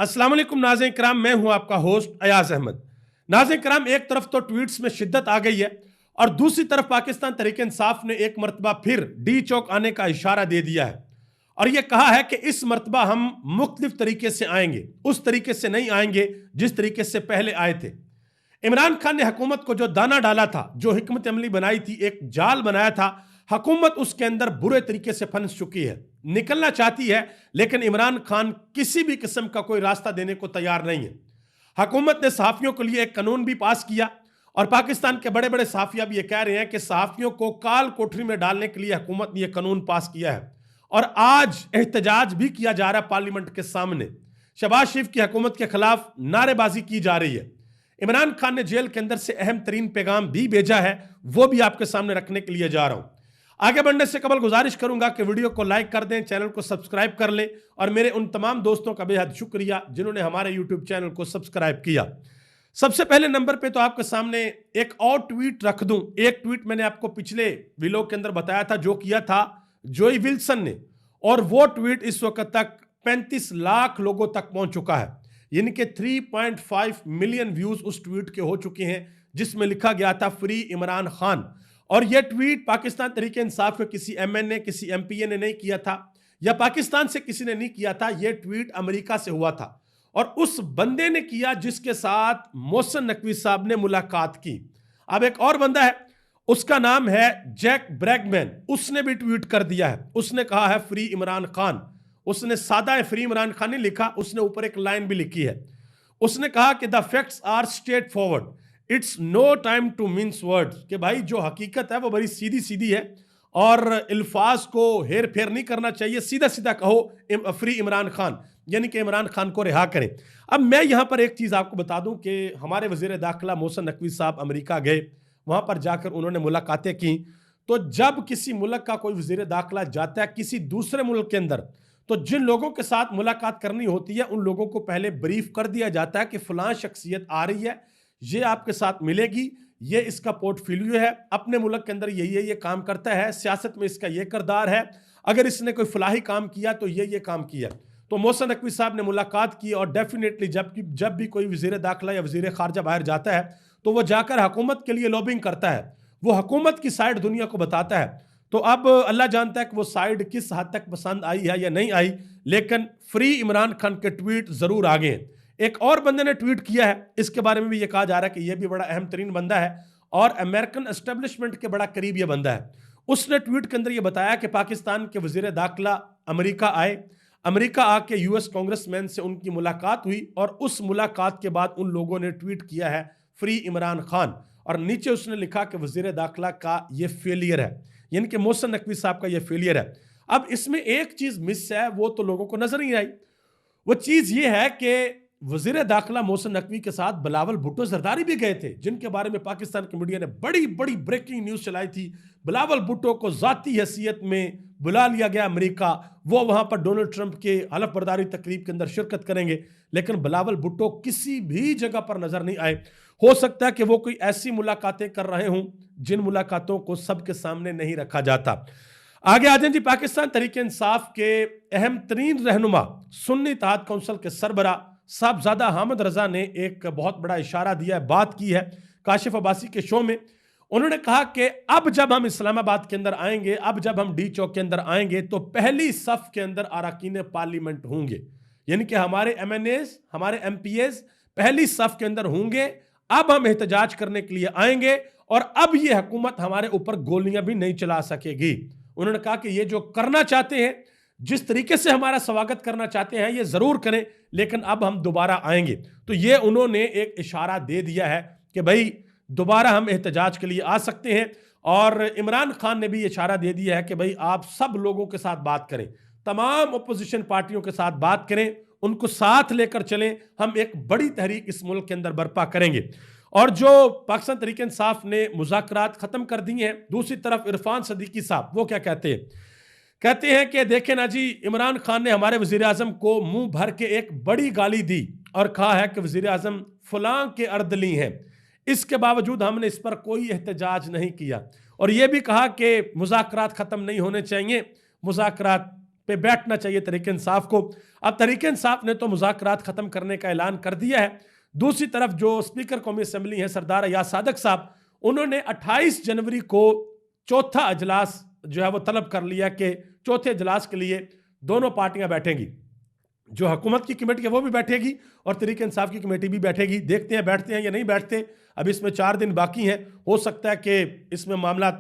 अस्सलाम वालेकुम नाज़रीन किराम, मैं हूं आपका होस्ट अयाज अहमद। नाज़रीन किराम, एक तरफ तो ट्वीट्स में शिद्दत आ गई है और दूसरी तरफ पाकिस्तान तहरीक इंसाफ ने एक मरतबा फिर डी चौक आने का इशारा दे दिया है और यह कहा है कि इस मरतबा हम मुख्तलिफ तरीके से आएंगे, उस तरीके से नहीं आएंगे जिस तरीके से पहले आए थे। इमरान खान ने हुकूमत को जो दाना डाला था, जो हिकमत अमली बनाई थी, एक जाल बनाया था, हुकूमत उसके अंदर बुरे तरीके से फंस चुकी है, निकलना चाहती है, लेकिन इमरान खान किसी भी किस्म का कोई रास्ता देने को तैयार नहीं है। हुकूमत ने सहाफियों के लिए एक कानून भी पास किया और पाकिस्तान के बड़े बड़े सहाफिया भी ये कह रहे हैं कि सहाफियों को काल कोठरी में डालने के लिए हुकूमत ने यह कानून पास किया है और आज एहतजाज भी किया जा रहा है पार्लियामेंट के सामने। शहबाज शरीफ की हुकूमत के खिलाफ नारेबाजी की जा रही है। इमरान खान ने जेल के अंदर से अहम तरीन पैगाम भी भेजा है, वो भी आपके सामने रखने के लिए जा रहा हूं। आगे बढ़ने से कबल गुजारिश करूंगा कि वीडियो को लाइक कर दें, चैनल को सब्सक्राइब कर लें और मेरे उन तमाम दोस्तों का बेहद शुक्रिया जिन्होंने हमारे यूट्यूब चैनल को सब्सक्राइब किया। सबसे पहले नंबर पे तो आपके सामने एक और ट्वीट रख दूं। एक ट्वीट मैंने आपको पिछले वीडियो के अंदर बताया था, जो किया था जोई विल्सन ने, और वो ट्वीट इस वक्त तक 35 लाख लोगों तक पहुंच चुका है। यानी कि 3.5 मिलियन व्यूज उस ट्वीट के हो चुके हैं जिसमें लिखा गया था फ्री इमरान खान। और यह ट्वीट पाकिस्तान तहरीक इंसाफ के किसी एमएनए, किसी एमपीए ने नहीं किया था या पाकिस्तान से किसी ने नहीं किया था। यह ट्वीट अमेरिका से हुआ था और उस बंदे ने किया जिसके साथ मोहसिन नकवी साहब ने मुलाकात की। अब एक और बंदा है, उसका नाम है जैक ब्रैगमैन, उसने भी ट्वीट कर दिया है। उसने कहा है फ्री इमरान खान। उसने सादा है फ्री इमरान खान नहीं लिखा, उसने ऊपर एक लाइन भी लिखी है। उसने कहा कि the facts are straightforward, it's no time to mince words, कि भाई जो हकीकत है वो बड़ी सीधी सीधी है और अल्फाज को हेर फेर नहीं करना चाहिए, सीधा सीधा कहो फ्री इमरान खान, यानी कि इमरान खान को रिहा करें। अब मैं यहां पर एक चीज आपको बता दूं कि हमारे वजीर दाखिला मोहसिन नकवी साहब अमेरिका गए, वहां पर जाकर उन्होंने मुलाकातें की। तो जब किसी मुल्क का कोई वजीर दाखिला जाता है किसी दूसरे मुल्क के अंदर, तो जिन लोगों के साथ मुलाकात करनी होती है उन लोगों को पहले ब्रीफ कर दिया जाता है कि फलां शख्सियत आ रही है, ये आपके साथ मिलेगी, ये इसका पोर्टफोलियो है, अपने मुल्क के अंदर ये काम करता है, सियासत में इसका ये किरदार है, अगर इसने कोई फलाही काम किया तो ये काम किया। तो मोहसिन नकवी साहब ने मुलाकात की और डेफिनेटली जब भी कोई वजीर दाखिला या वजीर खारजा बाहर जाता है तो वह जाकर हुकूमत के लिए लॉबिंग करता है, वो हुकूमत की साइड दुनिया को बताता है। तो अब अल्लाह जानता है कि वो साइड किस हद तक पसंद आई है या नहीं आई, लेकिन फ्री इमरान खान के ट्वीट जरूर आ गए। एक और बंदे ने ट्वीट किया है, इसके बारे में भी ये कहा जा रहा है कि यह भी बड़ा अहम तरीन बंदा है और अमेरिकन एस्टेब्लिशमेंट के बड़ा करीब यह बंदा है। उसने ट्वीट के अंदर यह बताया कि पाकिस्तान के वजीर दाखिला अमेरिका आए, अमेरिका आके यूएस कांग्रेसमैन से उनकी मुलाकात हुई और उस मुलाकात के बाद उन लोगों ने ट्वीट किया है फ्री इमरान खान, और नीचे उसने लिखा कि वजीर दाखिला का यह फेलियर है, यानी कि मोहसिन नकवी साहब का यह फेलियर है। अब इसमें एक चीज मिस है, वो तो लोगों को नजर नहीं आई। वो चीज ये है कि वजीर दाखिला मोहसिन नकवी के साथ बिलावल भुट्टो जरदारी भी गए थे, जिनके बारे में पाकिस्तान की मीडिया ने बड़ी बड़ी ब्रेकिंग न्यूज चलाई थी। बिलावल भुट्टो को जाती हैसियत में बुला लिया गया अमेरिका, वो वहां पर डोनाल्ड ट्रंप के हलफ बर्दारी तकरीब के अंदर शिरकत करेंगे, लेकिन बिलावल भुट्टो किसी भी जगह पर नजर नहीं आए। हो सकता है कि वो कोई ऐसी मुलाकातें कर रहे हों जिन मुलाकातों को सबके सामने नहीं रखा जाता। आगे आ जाए जी, पाकिस्तान तहरीक इंसाफ के अहम तरीन रहनुमा सुन्नी इत्तेहाद कौंसिल के सरबरा साहबजादा हामिद रजा ने एक बहुत बड़ा इशारा दिया है, बात की है काशिफ अब्बासी के शो में। उन्होंने कहा कि अब जब हम इस्लामाबाद के अंदर आएंगे, अब जब हम डी चौक के अंदर आएंगे तो पहली सफ के अंदर अरकान पार्लियामेंट होंगे, यानी कि हमारे एमएनएज, हमारे एमपीएज पहली सफ के अंदर होंगे। अब हम एहतजाज करने के लिए आएंगे और अब ये हुकूमत हमारे ऊपर गोलियां भी नहीं चला सकेगी। उन्होंने कहा कि ये जो करना चाहते हैं, जिस तरीके से हमारा स्वागत करना चाहते हैं, ये जरूर करें, लेकिन अब हम दोबारा आएंगे। तो ये उन्होंने एक इशारा दे दिया है कि भाई दोबारा हम एहतजाज के लिए आ सकते हैं। और इमरान खान ने भी इशारा दे दिया है कि भाई आप सब लोगों के साथ बात करें, तमाम अपोजिशन पार्टियों के साथ बात करें, उनको साथ लेकर चलें, हम एक बड़ी तहरीक इस मुल्क के अंदर बर्पा करेंगे। और जो पाकिस्तान तहरीक इंसाफ ने मुज़ाकरात खत्म कर दिए हैं, दूसरी तरफ इरफान सदीकी साहब वो क्या कहते हैं, कहते हैं कि देखें ना जी, इमरान खान ने हमारे वजीर आजम को मुंह भर के एक बड़ी गाली दी और कहा है कि वजीर आजम फलां के अर्दली हैं, इसके बावजूद हमने इस पर कोई एहतजाज नहीं किया। और यह भी कहा कि मुज़ाकरात खत्म नहीं होने चाहिए, मुज़ाकरात पे बैठना चाहिए तहरीक इंसाफ को। अब तहरीक इंसाफ ने तो मुज़ाकरात खत्म करने का ऐलान कर दिया है। दूसरी तरफ जो स्पीकर कौमी असम्बली हैं सरदार अयाज सादिक साहब, उन्होंने 28 जनवरी को चौथा अजलास जो है वो तलब कर लिया कि चौथे अजलास के लिए दोनों पार्टियां बैठेंगी। जो हुकूमत की कमेटी है वो भी बैठेगी और तहरीक इंसाफ की कमेटी भी बैठेगी। देखते हैं बैठते हैं या नहीं बैठते, अब इसमें 4 दिन बाकी हैं, हो सकता है कि इसमें मामला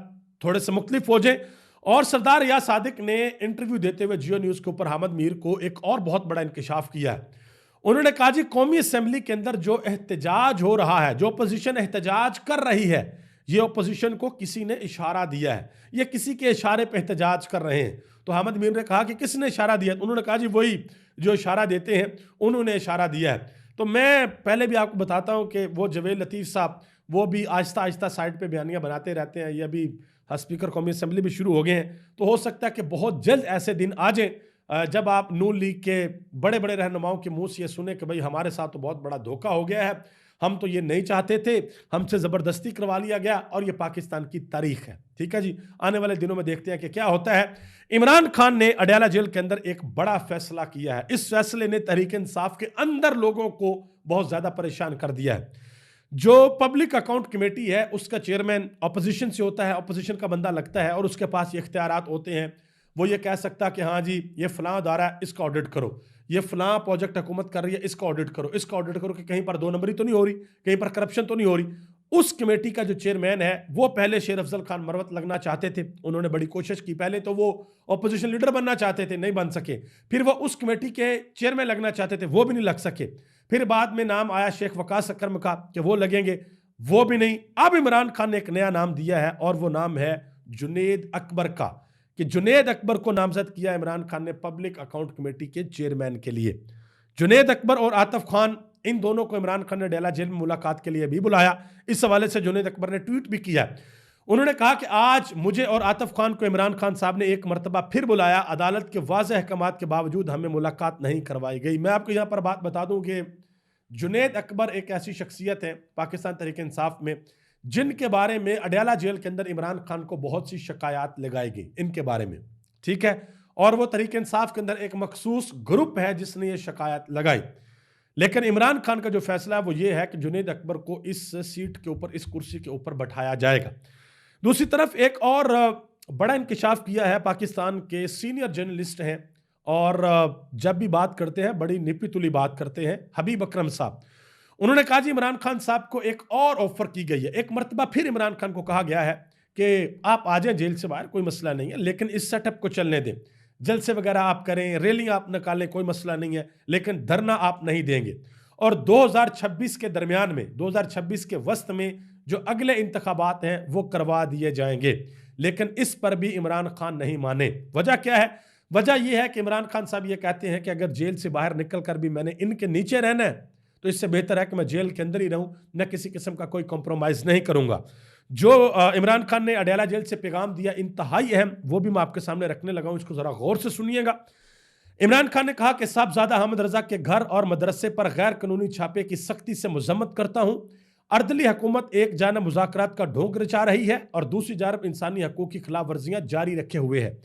थोड़े से मुख्तलिफ हो जाए। और सरदार अयाज सादिक ने इंटरव्यू देते हुए जियो न्यूज़ के ऊपर हामिद मीर को एक और बहुत बड़ा इंकशाफ किया है। उन्होंने कहा जी कौमी असम्बली के अंदर जो एहतजाज हो रहा है, जो अपोजिशन एहतजाज कर रही है, ये अपोजिशन को किसी ने इशारा दिया है, ये किसी के इशारे पे एहतजाज कर रहे हैं। तो हामिद मीर ने कहा कि किसने इशारा दिया? तो उन्होंने कहा जी वही जो इशारा देते हैं उन्होंने इशारा दिया है। तो मैं पहले भी आपको बताता हूं कि वो जवेद लतीफ़ साहब वो भी आहिस्ता आहिस्ता साइड पे बयानियां बनाते रहते हैं। ये अभी स्पीकर कौमी असम्बली भी शुरू हो गए हैं, तो हो सकता है कि बहुत जल्द ऐसे दिन आ जाए जब आप नून लीग के बड़े बड़े रहनुमाओं के मुंह से ये सुने कि भाई हमारे साथ तो बहुत बड़ा धोखा हो गया है, हम तो ये नहीं चाहते थे, हमसे ज़बरदस्ती करवा लिया गया और ये पाकिस्तान की तारीख है। ठीक है जी, आने वाले दिनों में देखते हैं कि क्या होता है। इमरान खान ने अडयाला जेल के अंदर एक बड़ा फैसला किया है। इस फैसले ने तहरीक इंसाफ के अंदर लोगों को बहुत ज़्यादा परेशान कर दिया है। जो पब्लिक अकाउंट कमेटी है उसका चेयरमैन अपोजिशन से होता है, अपोजिशन का बंदा लगता है और उसके पास ये इख्तियारात होते हैं। वो ये कह सकता है कि हाँ जी ये फलां अदारा है, इसका ऑडिट करो, ये फलां प्रोजेक्ट हुकूमत कर रही है, इसका ऑडिट करो, इसका ऑडिट करो कि कहीं पर 2 नंबरी तो नहीं हो रही, कहीं पर करप्शन तो नहीं हो रही। उस कमेटी का जो चेयरमैन है वो पहले शेर अफजल खान मरवत लगना चाहते थे, उन्होंने बड़ी कोशिश की। पहले तो वो अपोजिशन लीडर बनना चाहते थे, नहीं बन सके। फिर वो उस कमेटी के चेयरमैन लगना चाहते थे, वो भी नहीं लग सके। फिर बाद में नाम आया शेख वकास अकरम का कि वो लगेंगे, वो भी नहीं। अब इमरान खान ने एक नया नाम दिया है और वो नाम है जुनेद अकबर का, कि जुनेद अकबर को नामजद किया इमरान खान ने पब्लिक अकाउंट कमेटी के चेयरमैन के लिए। जुनेद अकबर और आतिफ खान, इन दोनों को इमरान खान ने अडयाला जेल में मुलाकात के लिए भी बुलाया। इस हवाले से जुनेद अकबर ने ट्वीट भी किया। उन्होंने कहा कि आज मुझे और आतिफ खान को इमरान खान साहब ने एक मरतबा फिर बुलाया, अदालत के वाज़ेह अहकामात के बावजूद हमें मुलाकात नहीं करवाई गई। मैं आपको यहाँ पर बात बता दूं कि जुनेद अकबर एक ऐसी शख्सियत है पाकिस्तान तहरीक इंसाफ में जिनके बारे में अडयाला जेल के अंदर इमरान खान को बहुत सी शिकायत लगाई गई इनके बारे में। ठीक है, और वो तहरीक इंसाफ के अंदर एक मखसूस ग्रुप है जिसने ये शिकायत लगाई। लेकिन इमरान खान का जो फैसला है वो ये है कि जुनेद अकबर को इस सीट के ऊपर, इस कुर्सी के ऊपर बैठाया जाएगा। दूसरी तरफ एक और बड़ा इंकशाफ किया है, पाकिस्तान के सीनियर जर्नलिस्ट हैं और जब भी बात करते हैं बड़ी निपी तुली बात करते हैं, हबीब अकरम साहब। उन्होंने कहा जी इमरान खान साहब को एक और ऑफर की गई है। एक मरतबा फिर इमरान खान को कहा गया है कि आप आ जाएं जेल से बाहर, कोई मसला नहीं है, लेकिन इस सेटअप को चलने दें, जलसे वगैरह आप करें, रैलियां आप निकालें, कोई मसला नहीं है, लेकिन धरना आप नहीं देंगे। और 2026 के दरमियान में, 2026 के वस्त में जो अगले इंतखाबात हैं वो करवा दिए जाएंगे। लेकिन इस पर भी इमरान खान नहीं माने। वजह क्या है? वजह यह है कि इमरान खान साहब ये कहते हैं कि अगर जेल से बाहर निकल कर भी मैंने इनके नीचे रहना है तो इससे बेहतर है कि मैं जेल के अंदर ही रहूं, न किसी किस्म का कोई कॉम्प्रोमाइज़ नहीं करूंगा। जो इमरान खान ने अडयाला जेल से पैगाम दिया इंतहाई अहम, वो भी मैं आपके सामने रखने लगा हूं, इसको ज़रा गौर से सुनिएगा। इमरान खान ने कहा कि साहबजादा अहमद रजा के घर और मदरसे पर गैर कानूनी छापे की सख्ती से मजम्मत करता हूं। अर्दली हुकूमत एक जानब मुज़ाकरात का ढोंग रचा रही है और दूसरी जानब इंसानी हकूक़ की खिलाफ वर्जियाँ जारी रखे हुए है।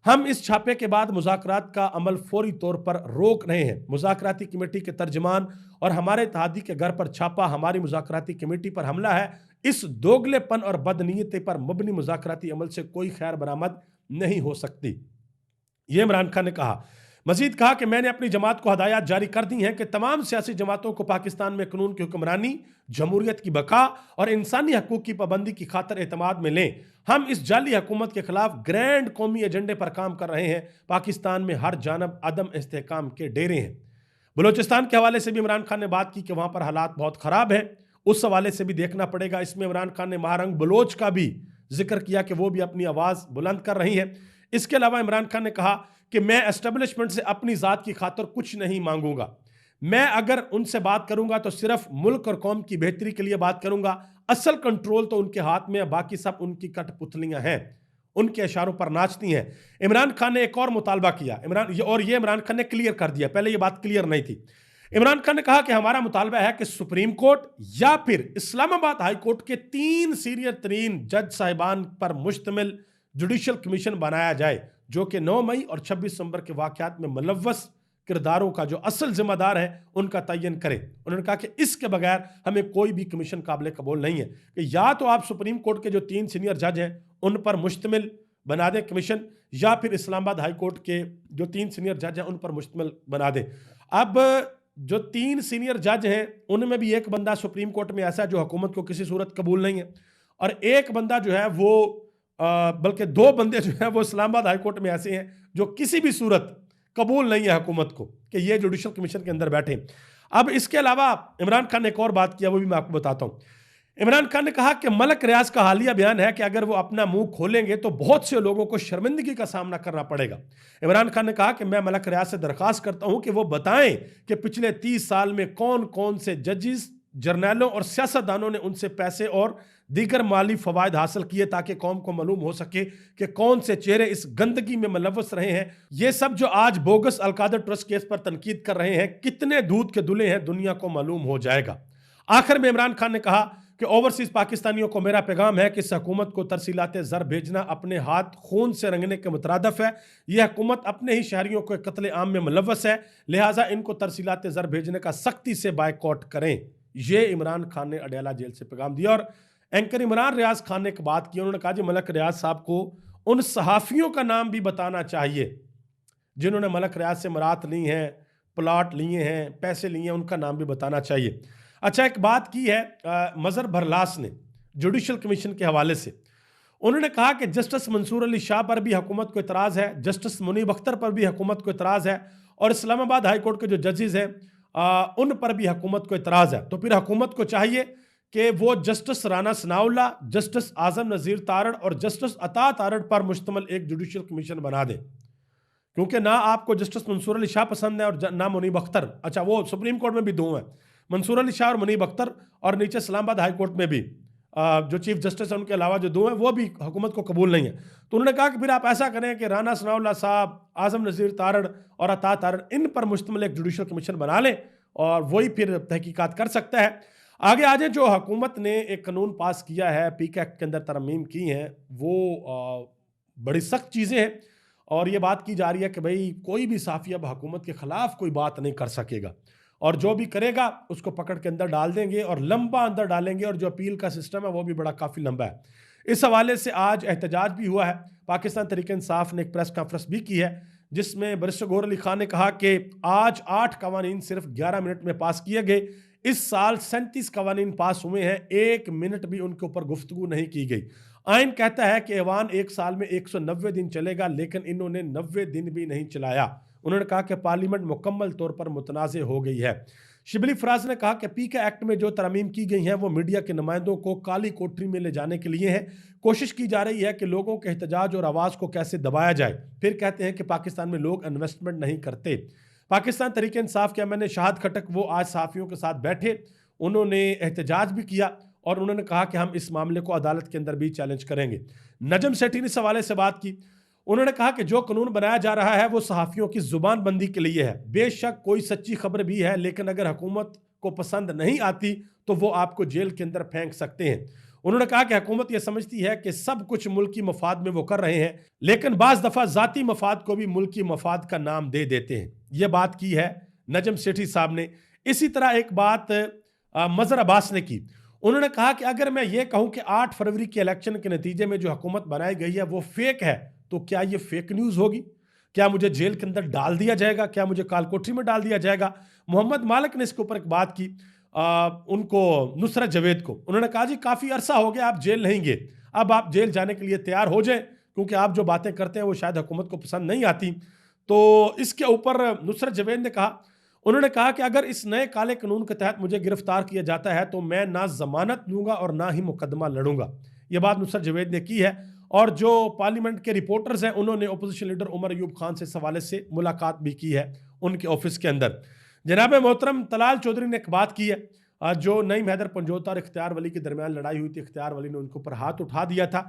हम इस छापे के बाद मुज़ाकरात का अमल फौरी तौर पर रोक रहे हैं। मुज़ाकराती कमेटी के तर्जमान और हमारे इत्तेहादी के घर पर छापा हमारी मुज़ाकराती कमेटी पर हमला है। इस दोगलेपन और बदनीयती पर मबनी मुज़ाकराती अमल से कोई खैर बरामद नहीं हो सकती, ये इमरान खान ने कहा। मजीद कहा कि मैंने अपनी जमात को हदायत जारी कर दी हैं कि तमाम सियासी जमातों को पाकिस्तान में कानून की हुक्मरानी, जमहूरियत की बका और इंसानी हकूक़ की पाबंदी की खातर एतमाद में लें। हम इस जाली हुकूमत के खिलाफ ग्रैंड कौमी एजेंडे पर काम कर रहे हैं। पाकिस्तान में हर जानब अदम इस्तेहकाम के डेरे हैं। बलोचिस्तान के हवाले से भी इमरान खान ने बात की कि वहाँ पर हालात बहुत ख़राब है, उस हवाले से भी देखना पड़ेगा। इसमें इमरान खान ने महारंग बलोच का भी जिक्र किया कि वो भी अपनी आवाज़ बुलंद कर रही है। इसके अलावा इमरान खान ने कहा कि मैं एस्टेब्लिशमेंट से अपनी ज़ात की खातर कुछ नहीं मांगूंगा। मैं अगर उनसे बात करूंगा तो सिर्फ मुल्क और कौम की बेहतरी के लिए बात करूंगा। असल कंट्रोल तो उनके हाथ में है, बाकी सब उनकी कठपुतलियां हैं, उनके इशारों पर नाचती हैं। इमरान खान ने एक और मुतालबा किया, ये इमरान खान ने क्लियर कर दिया, पहले ये बात क्लियर नहीं थी। इमरान खान ने कहा कि हमारा मुतालबा है कि सुप्रीम कोर्ट या फिर इस्लामाबाद हाई कोर्ट के 3 सीनियर तरीन जज साहिबान पर मुश्तमिल जुडिशल कमीशन बनाया जाए जो कि 9 मई और 26 दिसंबर के वाकयात में मुलव्वस किरदारों का जो असल जिम्मेदार है उनका तयन करें। उन्होंने कहा कि इसके बगैर हमें कोई भी कमीशन काबिल कबूल नहीं है कि या तो आप सुप्रीम कोर्ट के जो 3 सीनियर जज हैं उन पर मुश्तमिल बना दें कमीशन, या फिर इस्लामाबाद हाई कोर्ट के जो 3 सीनियर जज हैं उन पर मुश्तमिल बना दें। अब जो 3 सीनियर जज हैं उनमें भी एक बंदा सुप्रीम कोर्ट में ऐसा है जो हुकूमत को किसी सूरत कबूल नहीं है, और एक बंदा जो है वो बल्कि 2 बंदे जो है वो इस्लामाबाद हाई कोर्ट में ऐसे हैं जो किसी भी सूरत कबूल नहीं है हुकूमत को कि ये जुडिशल कमीशन के अंदर बैठे। अब इसके अलावा इमरान खान ने एक और बात किया, वो भी मैं आपको बताता हूँ। इमरान खान ने कहा कि मलक रियाज का हालिया बयान है कि अगर वो अपना मुंह खोलेंगे तो बहुत से लोगों को शर्मिंदगी का सामना करना पड़ेगा। इमरान खान ने कहा कि मैं मलक रियाज से दरख्वास्त करता हूं कि वो बताएं कि पिछले 30 साल में कौन कौन से जजेस, जर्नैलों और सियासतदानों ने उनसे पैसे और दीगर माली फवायद हासिल किए ताकि कौम को मालूम हो सके कि कौन से चेहरे इस गंदगी में मुलव्वस रहे हैं। ये सब जो आज बोगस अलकादर ट्रस्ट केस पर तनकीद कर रहे हैं कितने दूध के दुले हैं दुनिया को मालूम हो जाएगा। आखिर में इमरान खान ने कहा कि ओवरसीज पाकिस्तानियों को मेरा पैगाम है कि इस हुकूमत को तरसीलात ज़र भेजना अपने हाथ खून से रंगने के मुतरादफ है। यह हुकूमत अपने ही शहरियों को कत्ले आम में मुलव्वस है, लिहाजा इनको तरसीलात ज़र भेजने का सख्ती से बायकॉट करें। यह इमरान खान ने अडयाला जेल से पैगाम दिया। और एंकर इमरान रियाज खान ने एक बात की, उन्होंने कहा जी मलक रियाज साहब को उन सहाफ़ियों का नाम भी बताना चाहिए जिन्होंने मलक रियाज से मरात ली हैं, प्लाट लिए हैं, पैसे लिए हैं, उनका नाम भी बताना चाहिए। अच्छा, एक बात की है मजहर भरलास ने जुडिशल कमीशन के हवाले से। उन्होंने कहा कि जस्टिस मंसूर अली शाह पर भी हुकूमत को इतराज़ है, जस्टिस मुनीब अख्तर पर भी हुकूमत को इतराज़ है, और इस्लामाबाद हाई कोर्ट के जो जजेस हैं उन पर भी हुकूमत को इतराज़ है। तो फिर हुकूमत को चाहिए कि वो जस्टिस राना सनाउल्लाह, जस्टिस आज़म नज़ीर तारड़ और जस्टिस अता तारड़ पर मुश्तमिल एक जुडिशल कमीशन बना दे, क्योंकि ना आपको जस्टिस मंसूर अली शाह पसंद है और ना मुनीब अख्तर। अच्छा, वो सुप्रीम कोर्ट में भी 2 हैं, मंसूर अली शाह और मुनीब अख्तर, और नीचे इस्लामाबाद हाई कोर्ट में भी जो चीफ जस्टिस है उनके अलावा जो 2 हैं वो भी हुकूमत को कबूल नहीं है। तो उन्होंने कहा कि फिर आप ऐसा करें कि राना सनाउल्लाह साहब, आज़म नज़ीर तारड़ और अता तारड़, इन पर मुश्तमिल एक जुडिशल कमीशन बना लें और वही फिर तहकीकात कर सकता है। आगे आ जाए, जो हुकूमत ने एक कानून पास किया है, पीक एक्ट के अंदर तरमीम की हैं, वो बड़ी सख्त चीज़ें हैं, और ये बात की जा रही है कि भाई कोई भी साफ़ी अब हुकूमत के ख़िलाफ़ कोई बात नहीं कर सकेगा, और जो भी करेगा उसको पकड़ के अंदर डाल देंगे और लंबा अंदर डालेंगे, और जो अपील का सिस्टम है वो भी बड़ा काफ़ी लंबा है। इस हवाले से आज एहतजाज भी हुआ है। पाकिस्तान तहरीक इंसाफ ने एक प्रेस कॉन्फ्रेंस भी की है जिसमें बैरिस्टर गौहर अली खान ने कहा कि आज 8 कवानीन सिर्फ 11 मिनट में पास किए गए। इस साल 37 कवानीन पास हुए हैं, 1 मिनट भी उनके ऊपर गुफ्तगू नहीं की गई। आइन कहता है कि ऐवान 1 साल में 190 दिन चलेगा, लेकिन इन्होंने 90 दिन भी नहीं चलाया। उन्होंने कहा कि पार्लियामेंट मुकम्मल तौर पर मुतनाज़ हो गई है। शिबली फराज ने कहा कि पीके एक्ट में जो तरमीम की गई हैं वो मीडिया के नुमाइंदों को काली कोठरी में ले जाने के लिए हैं। कोशिश की जा रही है कि लोगों के एहतजाज और आवाज़ को कैसे दबाया जाए। फिर कहते हैं कि पाकिस्तान में लोग इन्वेस्टमेंट नहीं करते। पाकिस्तान तहरीक इंसाफ के एमएनए शाहद खटक वो आज सहाफ़ियों के साथ बैठे, उन्होंने एहतजाज भी किया और उन्होंने कहा कि हम इस मामले को अदालत के अंदर भी चैलेंज करेंगे। नजम सेठी ने इस हवाले से बात की। उन्होंने कहा कि जो कानून बनाया जा रहा है वो सहाफ़ियों की जुबान बंदी के लिए है। बेशक कोई सच्ची खबर भी है, लेकिन अगर हुकूमत को पसंद नहीं आती तो वो आपको जेल के अंदर फेंक सकते हैं। उन्होंने कहा कि हुकूमत यह समझती है कि सब कुछ मुल्की मफाद में वो कर रहे हैं, लेकिन बाज़ दफ़ा ज़ाती मफाद को भी मुल्की मफाद का नाम दे देते हैं। यह बात की है नजम सेठी साहब ने। इसी तरह एक बात मज़हर अब्बास ने की। उन्होंने कहा कि अगर मैं ये कहूँ कि 8 फरवरी के इलेक्शन के नतीजे में जो हुकूमत बनाई गई है वो फेक है, तो क्या ये फेक न्यूज़ होगी? क्या मुझे जेल के अंदर डाल दिया जाएगा? क्या मुझे कालकोठरी में डाल दिया जाएगा? मोहम्मद मालिक ने इसके ऊपर एक बात की, उनको नुसरत जवेद को। उन्होंने कहा जी काफ़ी अरसा हो गया आप जेल नहीं गए, अब आप जेल जाने के लिए तैयार हो जाएं, क्योंकि आप जो बातें करते हैं वो शायद हुकूमत को पसंद नहीं आती। तो इसके ऊपर नुसरत जवेद ने कहा, उन्होंने कहा कि अगर इस नए काले कानून के तहत मुझे गिरफ्तार किया जाता है तो मैं ना जमानत लूंगा और ना ही मुकदमा लड़ूंगा। यह बात नुसरत जवेद ने की है। और जो पार्लियामेंट के रिपोर्टर्स हैं उन्होंने अपोजिशन लीडर उमर अयूब खान से इस हवाले से मुलाकात भी की है उनके ऑफिस के अंदर। जनाब मोहतरम तलाल चौधरी ने एक बात की है, जो नईम हैदर पंजोता और इख्तियार वली के दरमियान लड़ाई हुई थी, इख्तियार वली ने उनके ऊपर हाथ उठा दिया था।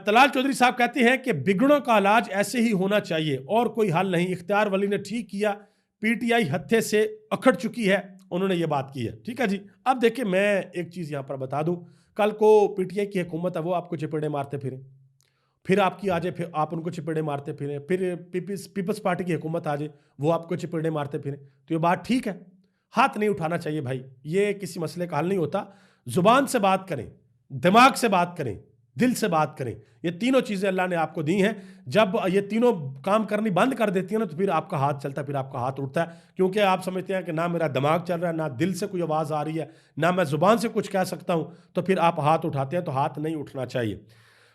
तलाल चौधरी साहब कहते हैं कि बिगड़ों का इलाज ऐसे ही होना चाहिए और कोई हल नहीं। इख्तियार वली ने ठीक किया, पीटीआई हत्थे से अखड़ चुकी है, उन्होंने ये बात की है। ठीक है जी। अब देखिए मैं एक चीज़ यहाँ पर बता दूँ, कल को पीटीआई की हुकूमत है वो आपको चपेड़े मारते फिरें, फिर आपकी आ जाए, फिर आप उनको चिपेड़े मारते फिरें, फिर पीपल्स पार्टी की हुकूमत आ जाए, वो आपको चिपेड़े मारते फिरें, तो ये बात ठीक है? हाथ नहीं उठाना चाहिए भाई, ये किसी मसले का हल नहीं होता। जुबान से बात करें, दिमाग से बात करें, दिल से बात करें। ये तीनों चीजें अल्लाह ने आपको दी हैं। जब ये तीनों काम करनी बंद कर देती है ना, तो फिर आपका हाथ चलता है, फिर आपका हाथ उठता है, क्योंकि आप समझते हैं कि ना मेरा दिमाग चल रहा है, ना दिल से कोई आवाज आ रही है, ना मैं जुबान से कुछ कह सकता हूं, तो फिर आप हाथ उठाते हैं। तो हाथ नहीं उठना चाहिए।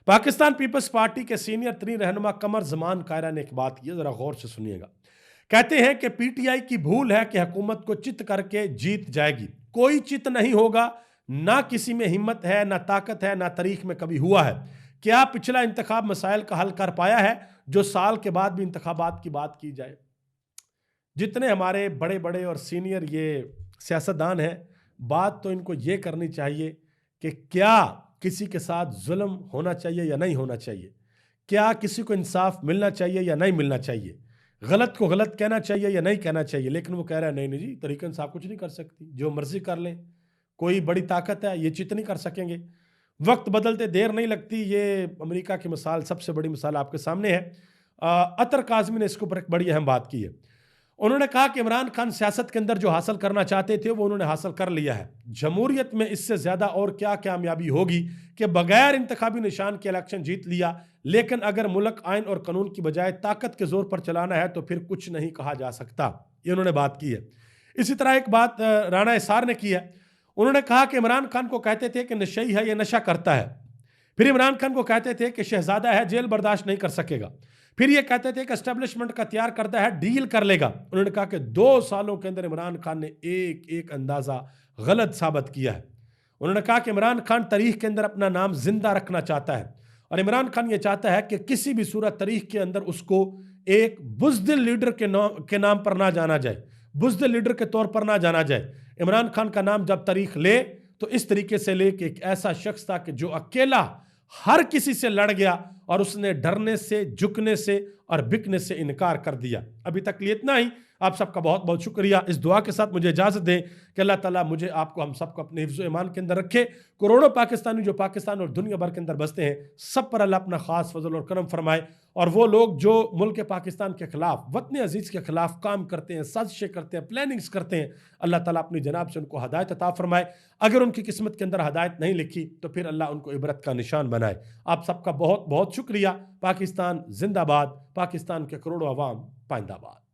पाकिस्तान पीपल्स पार्टी के सीनियर तरीन रहनुमा कमर जमान कायरा ने एक बात की, जरा गौर से सुनिएगा। कहते हैं कि पीटीआई की भूल है कि हुकूमत को चित करके जीत जाएगी। कोई चित नहीं होगा, ना किसी में हिम्मत है, ना ताकत है, ना तारीख में कभी हुआ है। क्या पिछला इंतखाब मसाइल का हल कर पाया है, जो साल के बाद भी इंतखाबात की बात की जाए? जितने हमारे बड़े बड़े और सीनियर ये सियासतदान हैं, बात तो इनको ये करनी चाहिए कि क्या किसी के साथ जुल्म होना चाहिए या नहीं होना चाहिए, क्या किसी को इंसाफ मिलना चाहिए या नहीं मिलना चाहिए, गलत को गलत कहना चाहिए या नहीं कहना चाहिए। लेकिन वो कह रहा है नहीं नहीं जी, तरीके इंसाफ कुछ नहीं कर सकती, जो मर्जी कर लें, कोई बड़ी ताकत है ये चित नहीं कर सकेंगे। वक्त बदलते देर नहीं लगती, ये अमेरिका की मिसाल सबसे बड़ी मिसाल आपके सामने है। अतर काजमी ने इसके ऊपर एक बड़ी अहम बात की है। उन्होंने कहा कि इमरान खान सियासत के अंदर जो हासिल करना चाहते थे वो उन्होंने हासिल कर लिया है। जमहूरियत में इससे ज्यादा और क्या कामयाबी होगी कि बगैर इंतखाबी निशान के इलेक्शन जीत लिया। लेकिन अगर मुल्क आइन और कानून की बजाय ताकत के जोर पर चलाना है तो फिर कुछ नहीं कहा जा सकता। ये उन्होंने बात की है। इसी तरह एक बात राणा इसार ने की है। उन्होंने कहा कि इमरान खान को कहते थे कि नशई है, ये नशा करता है। फिर इमरान खान को कहते थे कि शहजादा है, जेल बर्दाश्त नहीं कर सकेगा। फिर ये कहते थे कि एस्टेब्लिशमेंट का तैयार करता है, डील कर लेगा। उन्होंने कहा कि 2 सालों के अंदर इमरान खान ने एक एक अंदाजा गलत साबित किया है। उन्होंने कहा कि इमरान खान तारीख के अंदर अपना नाम जिंदा रखना चाहता है, और इमरान खान ये चाहता है कि किसी भी सूरत तारीख के अंदर उसको एक बुज़दिल लीडर के नाम पर ना जाना जाए, बुज़दिल लीडर के तौर पर ना जाना जाए। इमरान खान का नाम जब तारीख ले तो इस तरीके से ले कि एक ऐसा शख्स था कि जो अकेला हर किसी से लड़ गया और उसने डरने से, झुकने से और बिकने से इनकार कर दिया। अभी तक लिए इतना ही। आप सबका बहुत बहुत शुक्रिया। इस दुआ के साथ मुझे इजाजत दें कि अल्लाह ताला मुझे, आपको, हम सबको अपने हिफ्ज़ ईमान के अंदर रखे। करोड़ों पाकिस्तानी जो पाकिस्तान और दुनिया भर के अंदर बसते हैं, सब पर अल्लाह अपना खास फजल और करम फरमाए। और वो लोग जो मुल्क पाकिस्तान के खिलाफ, वतन अजीज़ के खिलाफ काम करते हैं, साजिशें करते हैं, प्लानिंग्स करते हैं, अल्लाह ताला अपनी जनाब से उनको हदायत अता फरमाए। अगर उनकी किस्मत के अंदर हदायत नहीं लिखी तो फिर अल्लाह उनको इबरत का निशान बनाए। आप सबका बहुत बहुत शुक्रिया। पाकिस्तान जिंदाबाद, पाकिस्तान के करोड़ों अवाम पाइंदाबाद।